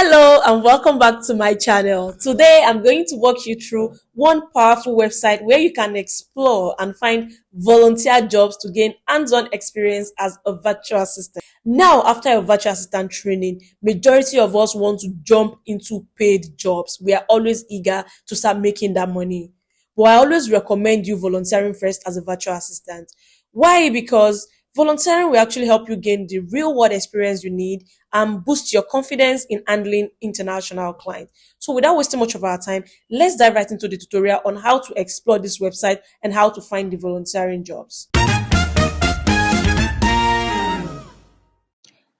Hello and welcome back to my channel. Today I'm going to walk you through one powerful website where you can explore and find volunteer jobs to gain hands-on experience as a virtual assistant. Now, after a virtual assistant training, majority of us want to jump into paid jobs. We are always eager to start making that money. But I always recommend you volunteering first as a virtual assistant. Why? Because volunteering will actually help you gain the real world experience you need and boost your confidence in handling international clients. So without wasting much of our time, let's dive right into the tutorial on how to explore this website and how to find the volunteering jobs.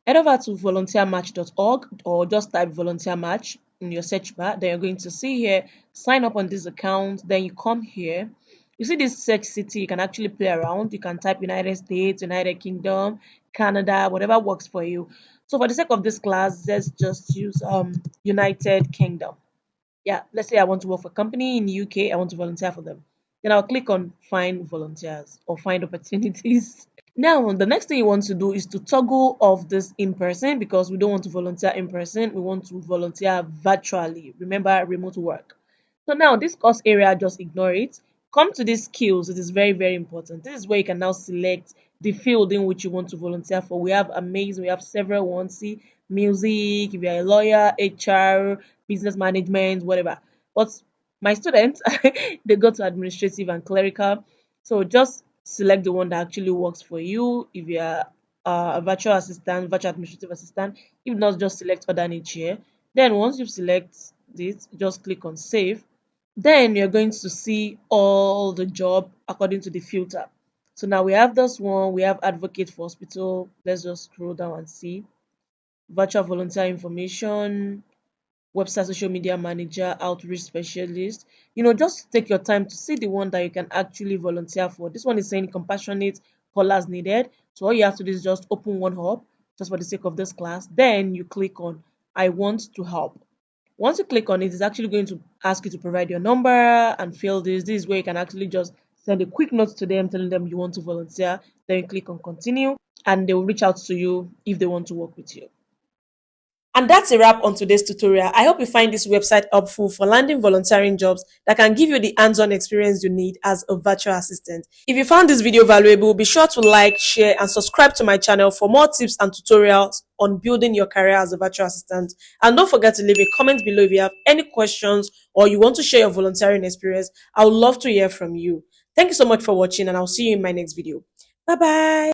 Head over to volunteermatch.org or just type volunteermatch in your search bar. Then you're going to see here, sign up on this account. Then you come here. You see this search city, you can actually play around. You can type United States, United Kingdom, Canada, whatever works for you. So for the sake of this class, let's just use United Kingdom. Yeah, let's say I want to work for a company in the UK, I want to volunteer for them. Then I'll click on find volunteers or find opportunities. Now, the next thing you want to do is to toggle off this in person because we don't want to volunteer in person. We want to volunteer virtually. Remember, remote work. So now this course area, just ignore it. Come to these skills. It is very, very important. This is where you can now select the field in which you want to volunteer for. We have amazing, we have several ones. See, music, if you're a lawyer, HR, business management, whatever. But my students, they go to administrative and clerical. So just select the one that actually works for you. If you're a virtual assistant, virtual administrative assistant, if not, just select other niche here. Then once you select this, just click on save. Then you're going to see all the job according to the filter. So now we have this one, we have advocate for hospital. Let's just scroll down and see virtual volunteer information, website social media manager, outreach specialist. Just take your time to see the one that you can actually volunteer for. This one is saying compassionate callers needed. So all you have to do is just open one up just for the sake of this class. Then you click on I want to help. Once you click on it, it's actually going to ask you to provide your number and fill this. This is where you can actually just send a quick note to them telling them you want to volunteer. Then you click on continue and they will reach out to you if they want to work with you. And that's a wrap on today's tutorial. I hope you find this website helpful for landing volunteering jobs that can give you the hands-on experience you need as a virtual assistant. If you found this video valuable, be sure to like, share, and subscribe to my channel for more tips and tutorials on building your career as a virtual assistant. And don't forget to leave a comment below if you have any questions or you want to share your volunteering experience. I would love to hear from you. Thank you so much for watching, and I'll see you in my next video. Bye-bye.